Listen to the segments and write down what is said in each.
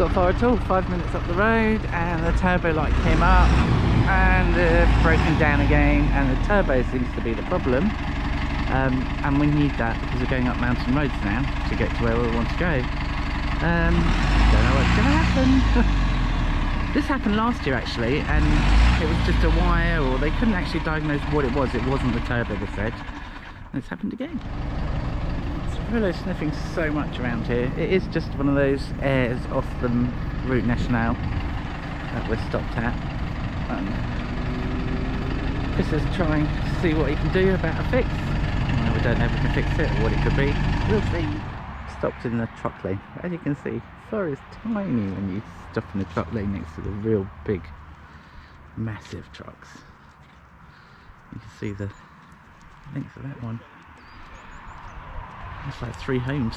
got far at all, 5 minutes up the road, and the turbo light came up and broken down again, and the turbo seems to be the problem. And we need that because we're going up mountain roads now to get to where we want to go. Don't know what's going to happen. This happened last year actually, and it was just a wire, or they couldn't actually diagnose what it was. It wasn't the turbo, they said. And it's happened again. It's sniffing so much around here. It is just one of those airs off the Route Nationale that we're stopped at. Chris is trying to see what he can do about a fix. We don't know if we can fix it or what it could be. We'll see. Stopped in the truck lane. As you can see, Lorry is tiny when you stop in the truck lane next to the real big, massive trucks. You can see the length of that one. It's like 3 homes.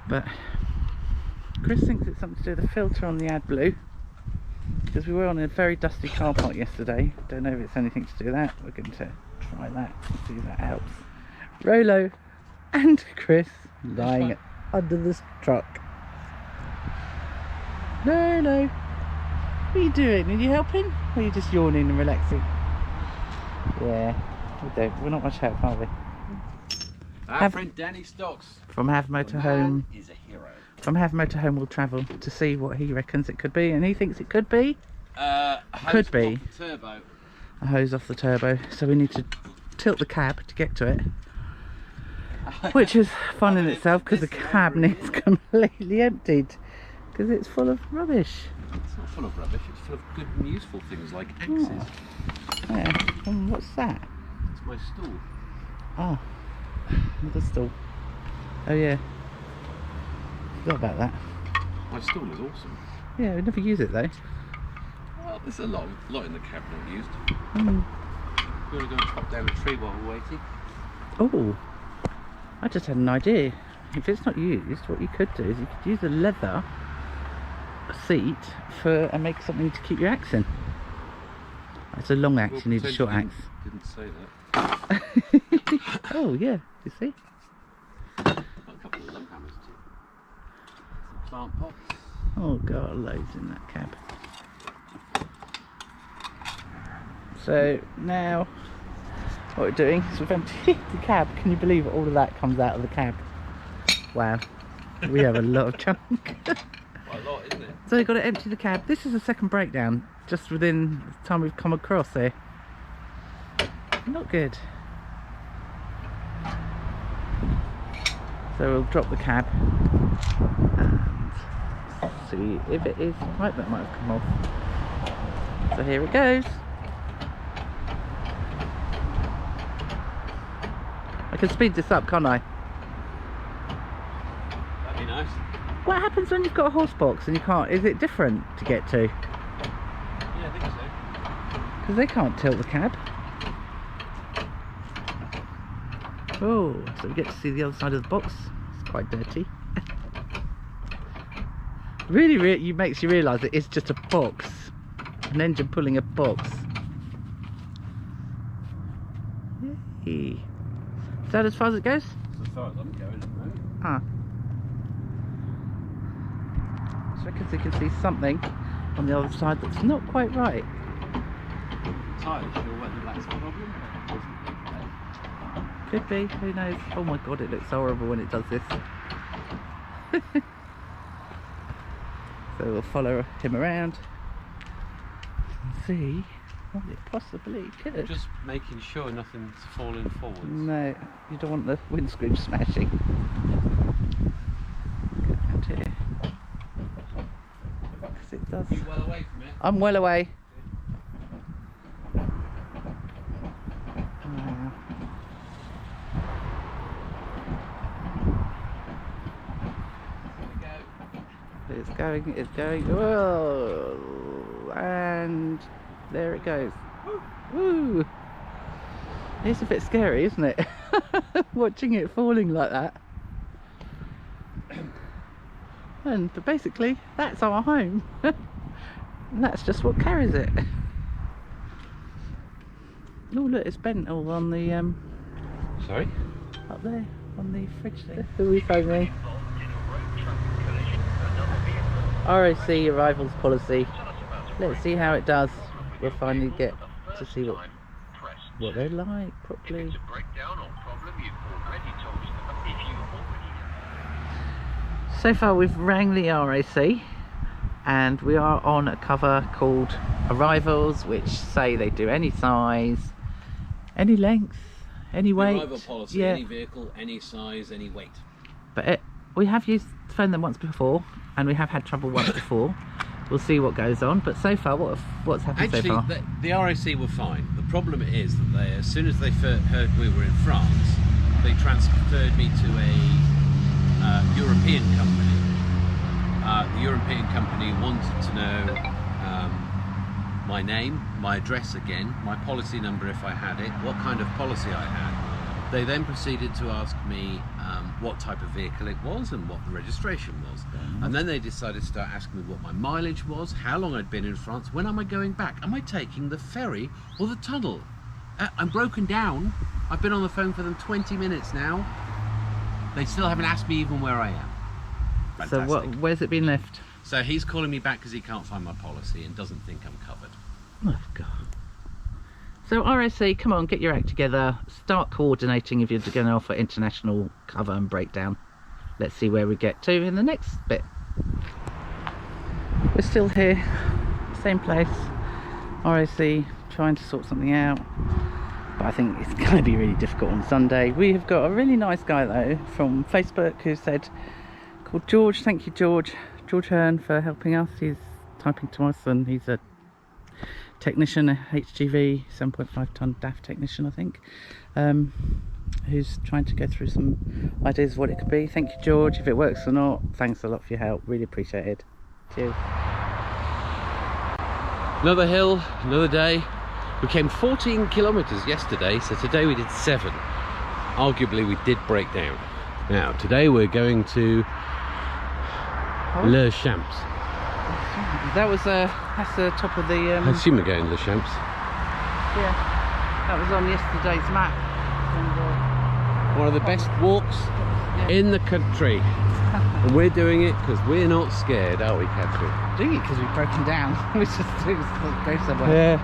But Chris thinks it's something to do with the filter on the AdBlue, because we were on a very dusty car park yesterday. Don't know if it's anything to do with that. We're going to try that and see if that helps. Rolo and Chris lying under this truck. Rolo, what are you doing? Are you helping? Or are you just yawning and relaxing? Yeah, we're not much help, are we? Our friend Danny Stocks from Have Motorhome is a hero. From Have Motorhome we'll travel to see what he reckons it could be, and he thinks it could be a hose off the turbo. So we need to tilt the cab to get to it, which is fun in itself, because the cab needs completely emptied because it's full of rubbish. It's not full of rubbish, it's full of good and useful things like axes. Oh. Yeah. And what's that? It's my stool. Oh, another stool. Oh yeah, forgot about that. My stool is awesome. Yeah, we never use it though. Well, there's a lot in the cab not used. Mm. We're going to go and chop down a tree while we're waiting. Oh, I just had an idea. If it's not used, what you could do is you could use a leather seat and make something to keep your axe in. It's a long axe, you need a short axe. Didn't say that. Oh yeah, you see? Got a couple of long hammers too. Some plant pots. Oh god, loads in that cab. So now what we're doing is we've emptied the cab. Can you believe all of that comes out of the cab? Wow, we have a lot of junk. Quite a lot, isn't it? So we've got to empty the cab. This is the second breakdown just within the time we've come across here. Not good. So we'll drop the cab and see if it is right. That might have come off. So here it goes. I can speed this up, can't I? That'd be nice. What happens when you've got a horse box and you can't? Is it different to get to? Yeah, I think so. Because they can't tilt the cab. Oh, so we get to see the other side of the box. It's quite dirty. Really makes you realise it is just a box. An engine pulling a box. Yay. Is that as far as it goes? As far as I'm going at the moment. Ah. So I can see something on the other side that's not quite right. Entirely sure whether that's a problem. Could be, who knows? Oh my god, it looks horrible when it does this. So we'll follow him around and see what it possibly could. Just making sure nothing's falling forwards. No, you don't want the windscreen smashing. Get around here. Because it does. Are you well away from it? I'm well away. It's going, whoa, and there it goes. Woo! It's a bit scary, isn't it? Watching it falling like that. But basically, that's our home. And that's just what carries it. Oh look, it's bent all on the Sorry? up there, on the fridge there. Who are we phoning? RAC arrivals policy. Let's see how it does. We'll finally get to see what they're like properly. So far we've rang the RAC and we are on a cover called Arrivals, which say they do any size, any length, any weight. Arrival policy, yeah. any vehicle, any size, any weight. But we have phoned them once before and we have had trouble once before. We'll see what goes on, but so far what's happened so far? Actually, the RAC were fine. The problem is that they, as soon as they heard we were in France, they transferred me to a European company. The European company wanted to know my name, my address again, my policy number if I had it, what kind of policy I had. They then proceeded to ask me what type of vehicle it was and what the registration was. And then they decided to start asking me what my mileage was, how long I'd been in France, when am I going back, am I taking the ferry or the tunnel? I'm broken down. I've been on the phone for them 20 minutes now. They still haven't asked me even where I am. Fantastic. So where's it been left? So he's calling me back because he can't find my policy and doesn't think I'm covered. Oh God. So RAC, come on, get your act together. Start coordinating if you're going to offer international cover and breakdown. Let's see where we get to in the next bit. We're still here, same place. RAC trying to sort something out. But I think it's going to be really difficult on Sunday. We have got a really nice guy though from Facebook who said, called George. Thank you, George Hearn, for helping us. He's typing to us and he's a technician, a HGV 7.5 ton DAF technician, I think, who's trying to go through some ideas of what it could be. Thank you, George. If it works or not, thanks a lot for your help, really appreciate it. Cheers. Another hill, another day. We came 14 kilometers yesterday, so today we did 7. Arguably we did break down. Now today we're going to Les Champs. That's the top of the I assume we're going to Les Champs. yeah, that was on yesterday's map. And, one of the best walks in the country. And we're doing it because we're not scared, are we, Catherine? doing it because we've broken down. We just go somewhere. Yeah.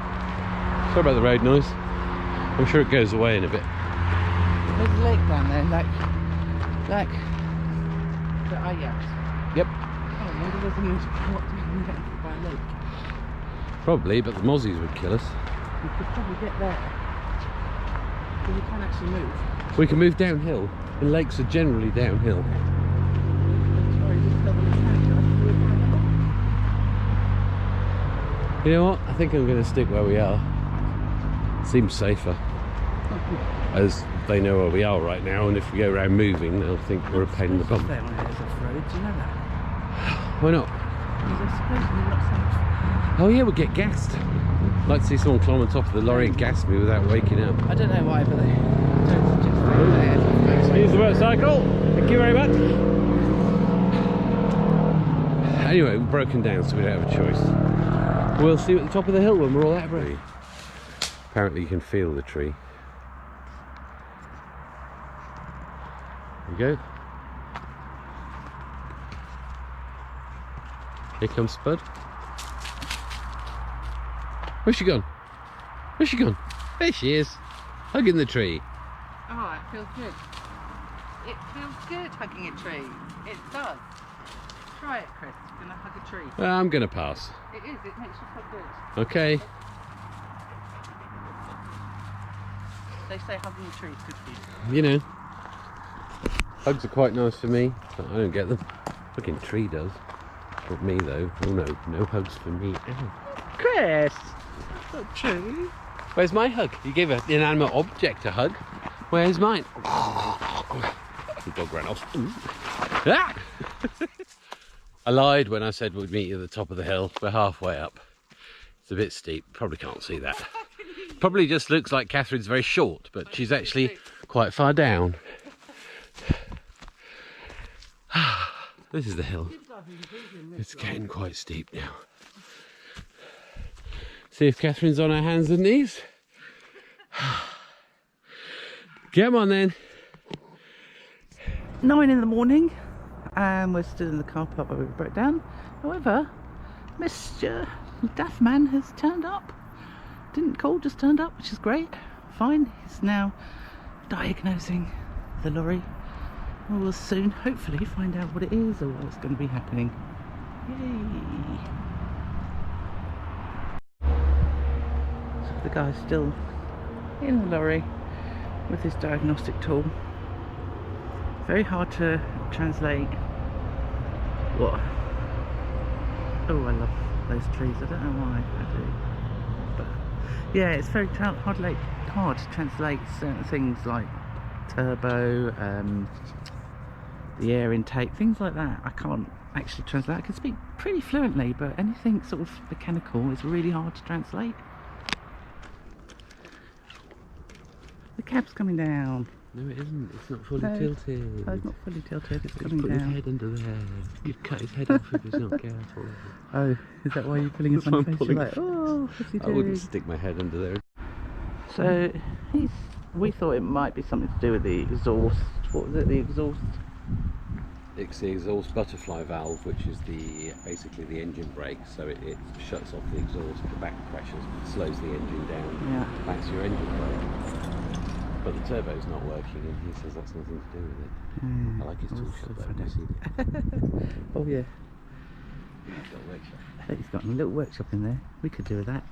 Sorry about the road noise. I'm sure it goes away in a bit. There's a lake down there, like the Ajax. Yep. Oh, maybe there's a new spot by a lake. Probably, but the mozzies would kill us. We could probably get there. Because we can actually move. We can move downhill. The lakes are generally downhill. You know what? I think I'm going to stick where we are. Seems safer. As they know where we are right now, and if we go around moving, they'll think we're a pain in the bum. Do you know that? Why not? Oh yeah, we'll get gassed. I'd like to see someone climb on top of the lorry and gas me without waking up. I don't know why, but they don't suggest Excuse the motorcycle. Thank you very much. Anyway, we're broken down, so we don't have a choice. We'll see you at the top of the hill when we're all out of breath. Apparently you can feel the tree. There we go. Here comes Spud. Where's she gone? Where's she gone? There she is, hugging the tree. Oh, it feels good. It feels good hugging a tree. It does. Try it, Chris. You're gonna hug a tree. I'm gonna pass. It is. It makes you feel good. Okay. They say hugging a tree is good for you. You know, hugs are quite nice for me, but I don't get them. Fucking tree does. Not me though. Oh no, no hugs for me. Ow. Chris! That's not true. Where's my hug? You gave an inanimate object a hug. Where's mine? The dog ran off. Ah! I lied when I said we'd meet you at the top of the hill. We're halfway up. It's a bit steep. Probably can't see that. Probably just looks like Catherine's very short, but she's actually quite far down. This is the hill. It's getting quite steep now. See if Catherine's on her hands and knees. Come on then. 9 in the morning and we're still in the car park where we broke down. However, Mr. Duffman has turned up. Didn't call, just turned up, which is great. Fine, he's now diagnosing the lorry. We will soon, hopefully, find out what it is or what's going to be happening. Yay! So the guy's still in the lorry with his diagnostic tool. Very hard to translate what. Oh, I love those trees. I don't know why I do, but yeah, it's very hard to translate certain things like turbo, the air intake, things like that. I can't actually translate. I can speak pretty fluently, but anything sort of mechanical is really hard to translate. The cab's coming down. No, it isn't. It's not fully No. tilted. Oh, it's not fully tilted, it's He's coming put down. his head under there. You'd cut his head off if he's not careful. Oh, is that why you're pulling his That's why funny I'm face? You're pulling. like, oh, what's he I doing? wouldn't stick my head under there. So, we thought it might be something to do with the exhaust. What was it, the exhaust? It's the exhaust butterfly valve, which is basically the engine brake, so it shuts off the exhaust, the back pressure slows the engine down. Yeah. That's your engine brake. But the turbo's not working, and he says that's nothing to do with it. I like his tool shop though. You see that? Oh yeah. He's got a workshop. He's got a little workshop in there. We could do with that.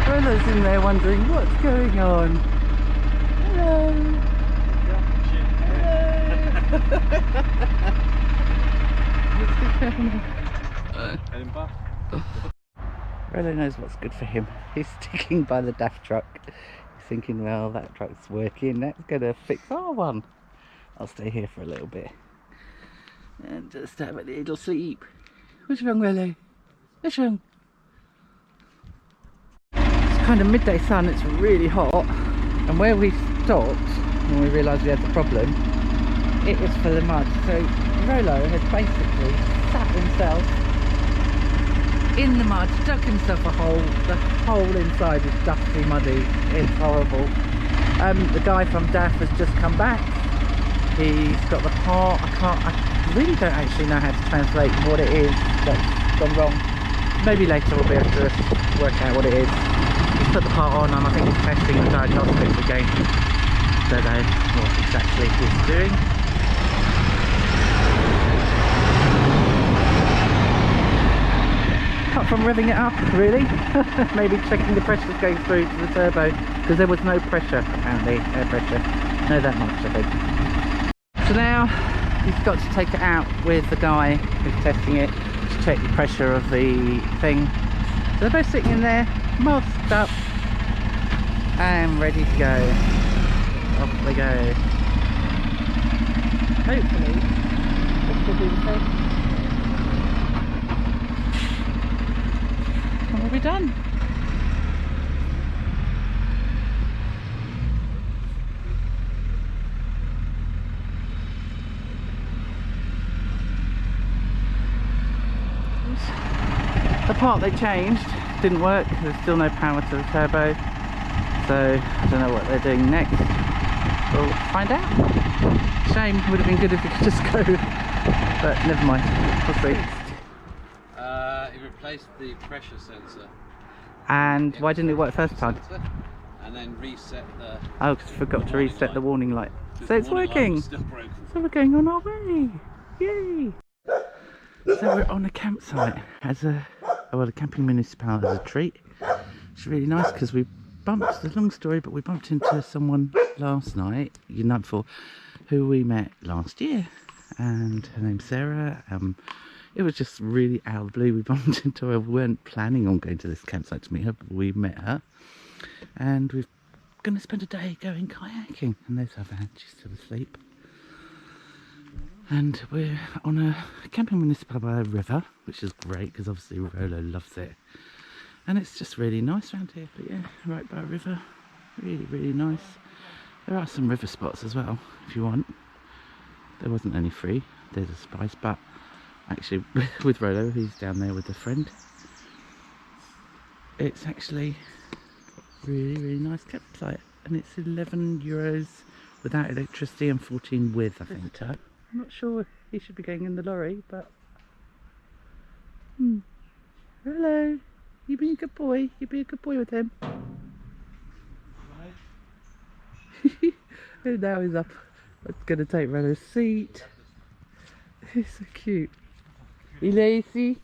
Rolla's in there wondering what's going on. Hello. Hello. Rollo knows what's good for him. He's sticking by the DAF truck. He's thinking, well, that truck's working, that's going to fix our one. I'll stay here for a little bit and just have a little sleep. What's wrong, Rollo? What's wrong? It's kind of midday sun, it's really hot, and where we stopped when we realised we had the problem, it was full of mud. So Rollo has basically sat himself in the mud, dug himself a hole. The hole inside is dusty, muddy. It's horrible. The guy from DAF has just come back. He's got the part. I really don't actually know how to translate what it is that's gone wrong. Maybe later we'll be able to work out what it is. He's put the part on, and I think he's testing the diagnostics again. Don't know what exactly he's doing. Apart from revving it up, really. Maybe checking the pressures going through to the turbo, because there was no pressure, apparently, air pressure. No, that much, I think. So now he's got to take it out with the guy who's testing it to check the pressure of the thing. So they're both sitting in there, masked up, and ready to go. Off they go. Hopefully, this will be the same. And we'll be done. The part they changed didn't work. There's still no power to the turbo, so I don't know what they're doing next. We'll find out. Shame, would have been good if we could just go, but never mind, we'll see. It replaced the pressure sensor. And why didn't it work first time? And then reset the... Oh, because I forgot to reset the warning light. So it's warning light working! was still broken. So we're going on our way! Yay! So we're on a campsite as a, well, a camping municipality as a treat. It's really nice because we bumped, it's a long story, but we bumped into someone last night, the night before, who we met last year. And her name's Sarah. It was just really out of the blue. We bumped into her. We weren't planning on going to this campsite to meet her, but we met her. And we're going to spend a day going kayaking. And there's her van, she's still asleep. And we're on a camping municipal by a river, which is great because obviously Rollo loves it. And it's just really nice around here. But yeah, right by a river. Really, really nice. There are some river spots as well, if you want. There wasn't any free. There's a spice, but actually with Rollo, he's down there with a friend. It's actually really, really nice campsite. And it's €11 without electricity and 14 with, I think. I'm not sure he should be going in the lorry, but Hello. You being a good boy? You be a good boy with him? And now he's up. It's going to take Rella's seat. He's so cute. You lazy?